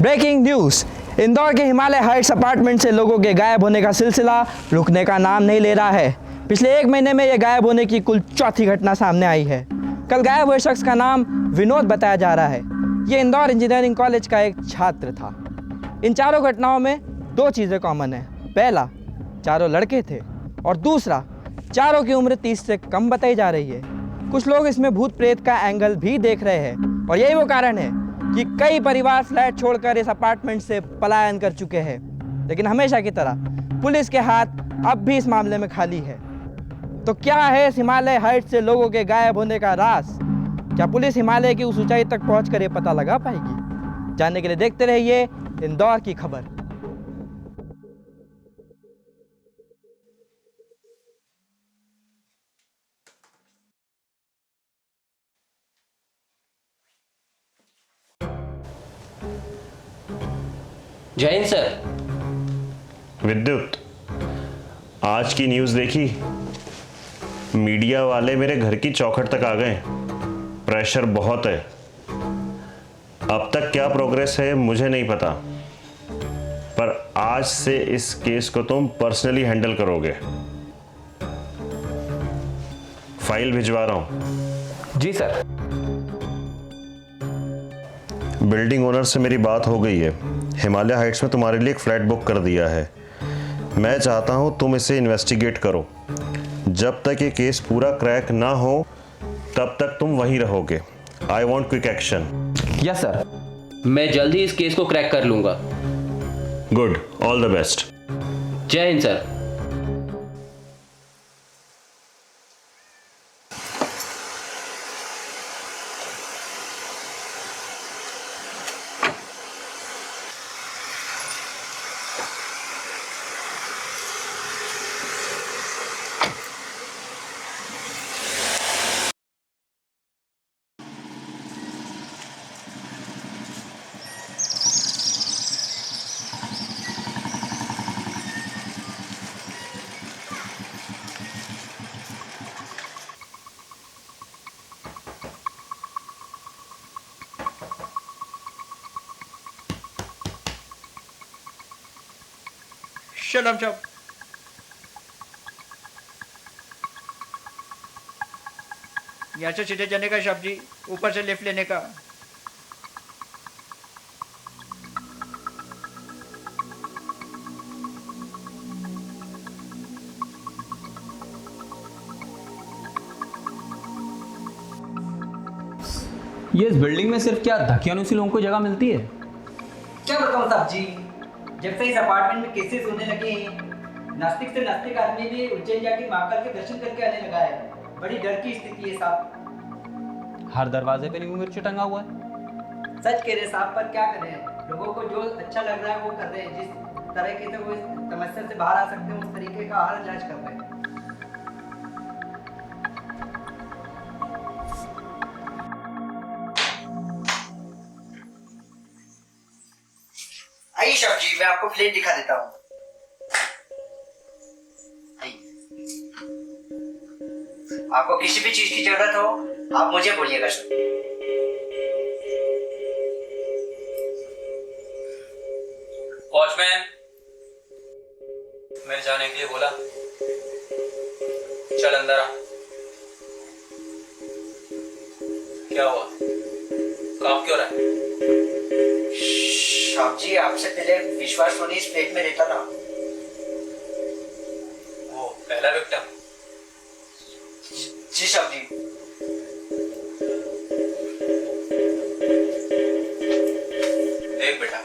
Breaking news. Indore के Himalaya Heights apartment से लोगों के गायब होने का सिलसिला रुकने का नाम नहीं ले रहा है। पिछले एक महीने में यह गायब होने की कुल चौथी घटना सामने आई है। कल गायब हुए शख्स का नाम विनोद बताया जा रहा है। ये इंदौर इंजीनियरिंग कॉलेज का एक छात्र था। इन चारों घटनाओं में दो चीज़ें कॉमन है। पहला, चारों लड़के थे, और दूसरा, चारों की उम्र 30 से कम बताई जा रही है। कुछ लोग इसमें भूत प्रेत का एंगल भी देख रहे हैं, और यही वो कारण है कि कई परिवार फ्लैट छोड़कर इस अपार्टमेंट से पलायन कर चुके हैं। लेकिन हमेशा की तरह पुलिस के हाथ अब भी इस मामले में खाली है। तो क्या है इस हिमालय हाइट से लोगों के गायब होने का राज? क्या पुलिस हिमालय की उस ऊंचाई तक पहुंचकर ये पता लगा पाएगी? जानने के लिए देखते रहिए इंदौर की खबर। जय हिंद सर। विद्युत, आज की न्यूज़ देखी? मीडिया वाले मेरे घर की चौखट तक आ गए। प्रेशर बहुत है। अब तक क्या प्रोग्रेस है मुझे नहीं पता, पर आज से इस केस को तुम पर्सनली हैंडल करोगे। फाइल भिजवा रहा हूं। जी सर। बिल्डिंग ओनर से मेरी बात हो गई है। हिमालय हाइट्स में तुम्हारे लिए एक फ्लैट बुक कर दिया है। मैं चाहता हूं तुम इसे इन्वेस्टिगेट करो। जब तक ये केस पूरा क्रैक ना हो तब तक तुम वहीं रहोगे। I want quick action. Yes sir, मैं जल्दी इस केस को क्रैक कर लूंगा। Good, all the best. जय हिंद सर। Shut up, Chop. यहाँ से सीधे जाने का शब्द जी, ऊपर से लेफ्ट लेने का। ये इस बिल्डिंग में सिर्फ क्या धकियानुसी लोगों को जगह मिलती है? क्या बताऊं साहब जी, जब से इस अपार्टमेंट में केसेस होने लगे हैं, नास्तिक से नास्तिक आदमी भी उज्जैन जाके महाकाल के दर्शन करके आने लगा है। बड़ी डर की स्थिति है साहब। हर दरवाजे पे नींबू मिर्ची टंगा हुआ है। सच कह रहे साहब, पर क्या करें, लोगों को जो अच्छा लग रहा है वो कर रहे हैं। जिस तरीके से वो इस समस्या से बाहर आ सकते हैं उस तरीके का हर इलाज कर रहे हैं। आइए शब जी, मैं आपको प्लेन दिखा देता हूँ। आपको किसी भी चीज की जरूरत हो आप मुझे बोलिएगा सर। वॉचमैन, मैंने जाने के लिए बोला। चल अंदर आ। क्या हुआ? कांप क्यों रहा है? साहब जी, आपसे पहले विश्वास सोनी इस फ्लैट में रहता था। वो पहला विक्टिम? जी साहब जी। देख बेटा,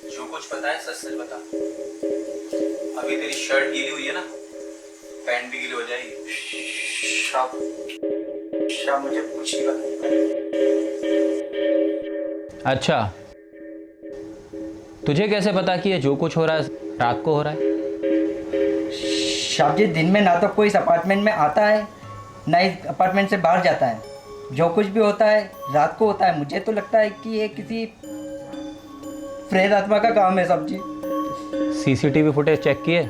जो कुछ पता है सच सच बता। अभी तेरी शर्ट गीली हुई है ना, पैंट भी गीली हो जाएगी। साहब मुझे कुछ नहीं पता। अच्छा, तुझे कैसे पता कि ये जो कुछ हो रहा है रात को हो रहा है? साहब जी, दिन में ना तो कोई इस अपार्टमेंट में आता है ना इस अपार्टमेंट से बाहर जाता है। जो कुछ भी होता है रात को होता है। मुझे तो लगता है कि ये किसी प्रेत आत्मा का काम है साहब जी। सीसीटीवी फुटेज चेक किए?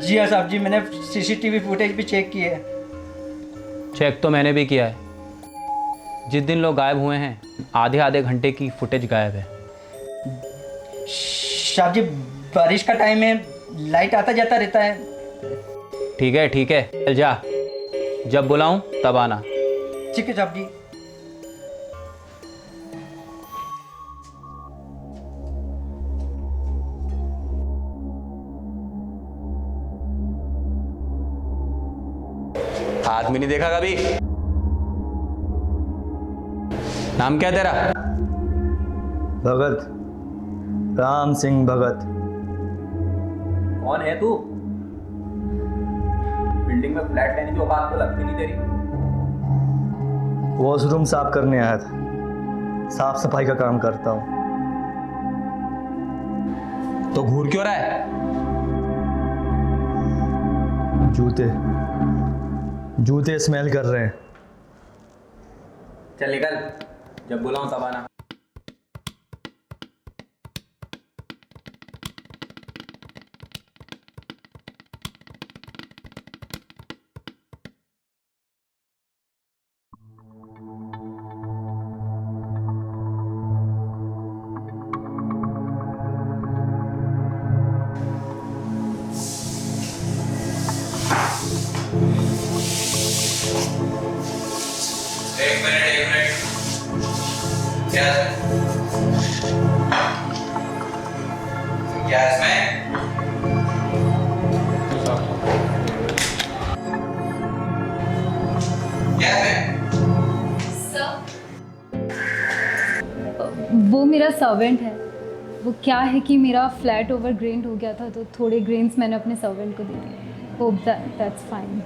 जी हाँ साहब जी, मैंने सीसीटीवी फुटेज भी चेक किए। चेक तो मैंने भी किया है। जिस दिन लोग गायब हुए हैं आधे आधे घंटे की फुटेज गायब है। साहब जी बारिश का टाइम है, लाइट आता जाता रहता है। ठीक है, चल जा। जब बुलाऊं तब आना। ठीक है साहब जी। हाथ में नहीं देखा कभी? नाम क्या तेरा? भगत, राम सिंह भगत। कौन है तू? बिल्डिंग में फ्लैट लेने की औकात तो लगती नहीं तेरी। वॉशरूम साफ करने आया था, साफ सफाई का काम करता हूँ। तो घूर क्यों रहा है? जूते स्मेल कर रहे हैं। चल निकल, जब बुलाऊं तब आना। एक मिनट क्या क्या इसमें? क्या है? वो मेरा सर्वेंट है। वो क्या है कि मेरा फ्लैट ओवर ग्रेन्ड हो गया था, तो थोड़े ग्रेन्स मैंने अपने सर्वेंट को दे दिए। Hope that's fine.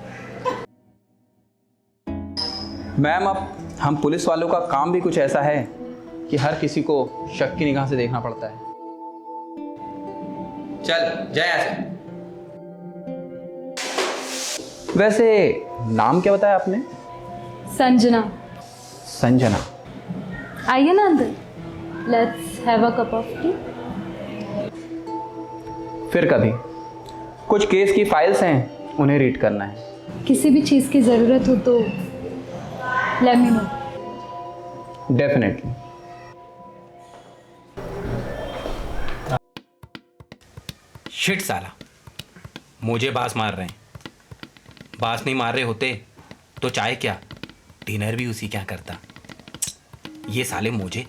मैम, अब हम पुलिस वालों का काम भी कुछ ऐसा है कि हर किसी को शक की निगाह से देखना पड़ता है। चल जा यहाँ से। वैसे नाम क्या बताया आपने? संजना। संजना। आइए ना अंदर, let's have a cup of T. फिर कभी। कुछ केस की फाइल्स हैं, उन्हें रीड करना है। किसी भी चीज़ की ज़रूरत हो तो let me know. Definitely. Shit साला, मुझे बास मार रहे हैं। बास नहीं मार रहे होते तो चाहे क्या, डिनर भी उसी क्या करता। ये साले मुझे।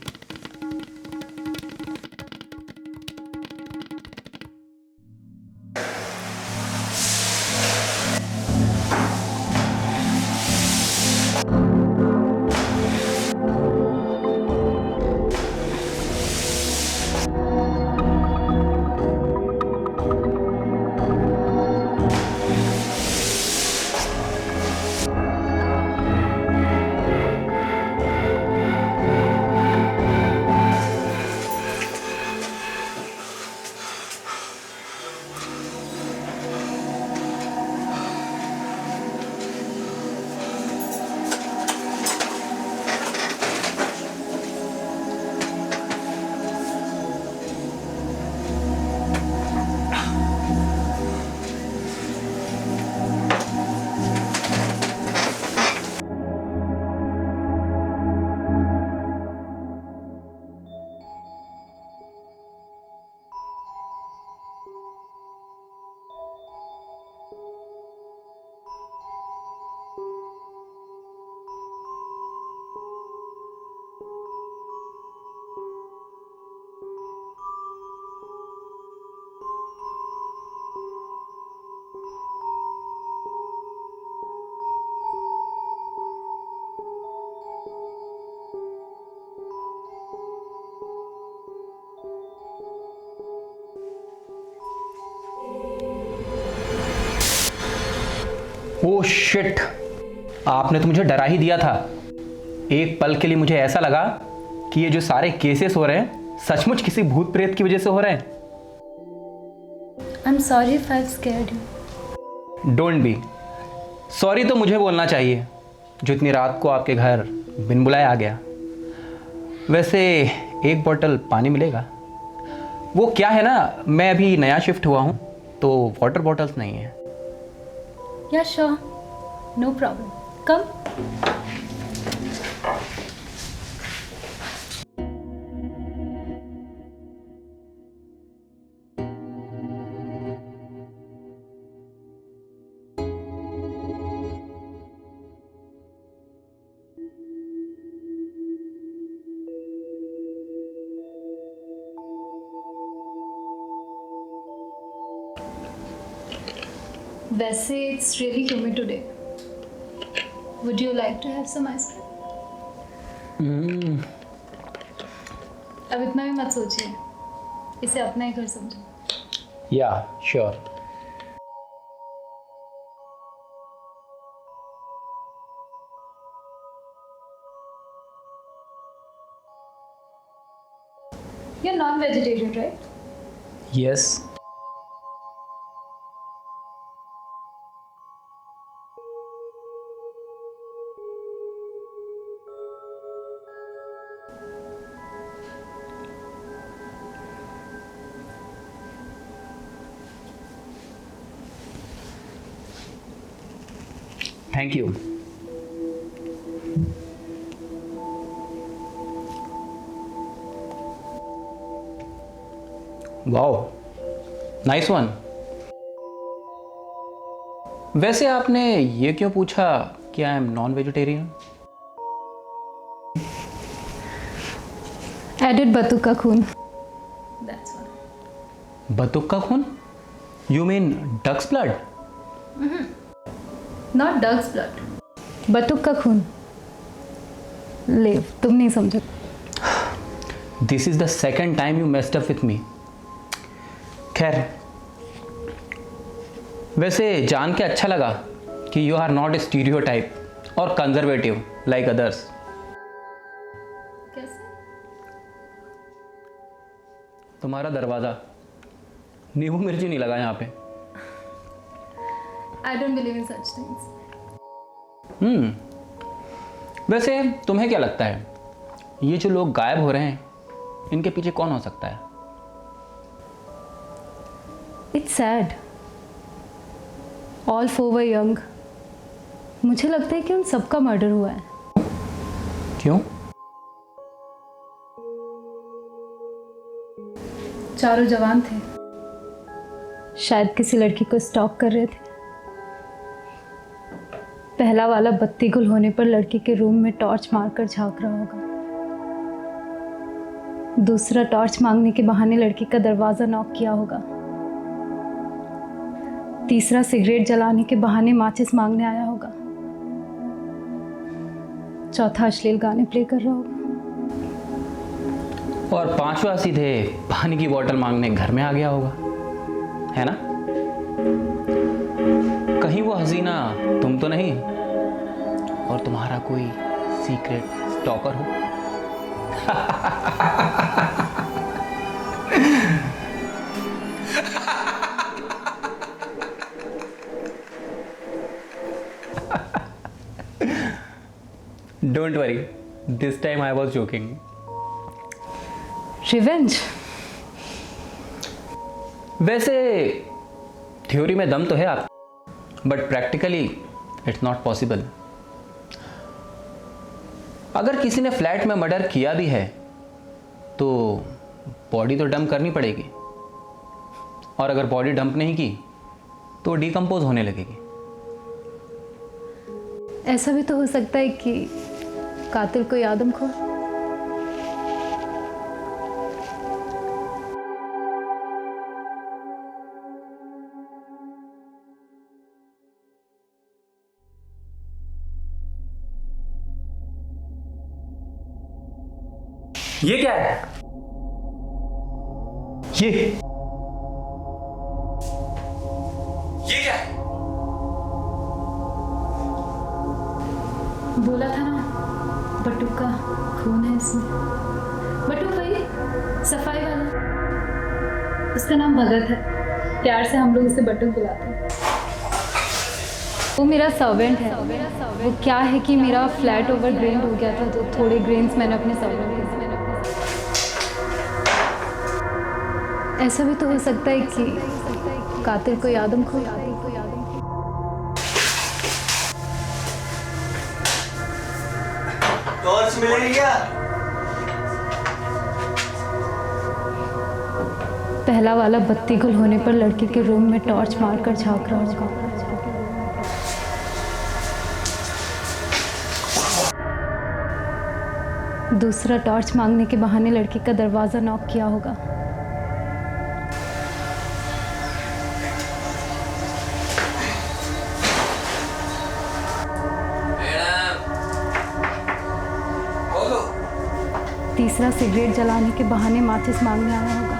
ओह शिट, आपने तो मुझे डरा ही दिया था। एक पल के लिए मुझे ऐसा लगा कि ये जो सारे केसेस हो रहे हैं सचमुच किसी भूत प्रेत की वजह से हो रहे हैं। I am sorry if I scared you. Don't be sorry. तो मुझे बोलना चाहिए जो इतनी रात को आपके घर बिन बुलाए आ गया। वैसे एक बोतल पानी मिलेगा? वो क्या है ना, मैं अभी नया शिफ्ट हुआ हूँ तो वाटर बॉटल्स नहीं है। या श्योर, नो प्रॉब्लम, कम। वैसे it's really humid today. Would you like to have some ice cream? अब इतना भी मत सोचिए, इसे अपना ही घर समझो। या sure. You're non-vegetarian, right? Yes. Thank you. Wow, nice one. वैसे आपने ये क्यों पूछा कि I am non vegetarian? Added बतुख का खून। That's why. बतुख का खून? You mean duck's blood? Not duck's blood. बतुख का खून। ले, तुम नहीं समझे। This is the second time you messed up with me. खैर, वैसे जान के अच्छा लगा कि यू आर नॉट स्टीरियोटाइप और कंजर्वेटिव लाइक अदर्स। कैसे? तुम्हारा दरवाज़ा नींबू मिर्ची नहीं लगा यहाँ पे। I don't believe in such things. वैसे तुम्हें क्या लगता है, ये जो लोग गायब हो रहे हैं, इनके पीछे कौन हो सकता है? It's sad. All four were young. मुझे लगता है कि उन सबका मर्डर हुआ है। क्यों? चारों जवान थे, शायद किसी लड़की को स्टॉक कर रहे थे। पहला वाला बत्ती गुल होने पर लड़की के रूम में टॉर्च मारकर झांक रहा होगा। दूसरा टॉर्च मांगने के बहाने लड़की का दरवाजा नॉक किया होगा। तीसरा सिगरेट जलाने के बहाने माचिस मांगने आया होगा। चौथा अश्लील गाने प्ले कर रहा होगा। और पांचवा सीधे पानी की बोतल मांगने घर में आ गया होगा, है ना? कहीं वो हसीना तुम तो नहीं और तुम्हारा कोई सीक्रेट स्टॉकर हो? Don't worry, this time I was joking. Revenge? वैसे थ्योरी में दम तो है आप, but practically it's not possible. अगर किसी ने फ्लैट में मर्डर किया भी है तो बॉडी तो डंप करनी पड़ेगी, और अगर बॉडी डंप नहीं की तो डिकम्पोज होने लगेगी। ऐसा भी तो हो सकता है कि कातिल कोई आदमखोर। ये क्या है? ये क्या है? बोला था ना, बटुक का खून है इसमें। बटुक भाई सफाई वाला, उसका नाम भगत है। प्यार से हम लोग उसे बटुक बुलाते हैं। वो मेरा सर्वेंट है। वो क्या है कि मेरा फ्लैट ओवर ग्रेन्ड हो गया था, तो थोड़े ग्रेन्स मैंने अपने सर्वेंट को दिए। ऐसा भी तो हो सकता है कि कातिल कोई आदमखोर। टॉर्च मिलेगी क्या? पहला वाला बत्ती गुल होने पर लड़की के रूम में टॉर्च मारकर झांक रहा होगा। दूसरा टॉर्च मांगने के बहाने लड़की का दरवाजा नॉक किया होगा। तीसरा सिगरेट जलाने के बहाने माचिस मांगने आया होगा।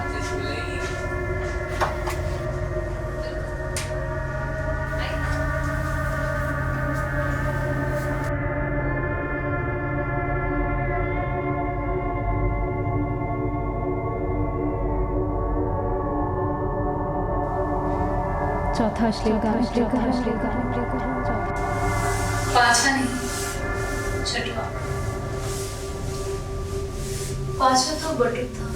चौथा अश्लील गाना प्ले करो। पांचवा नहीं, छठवा। पांचवा तो बटुक था।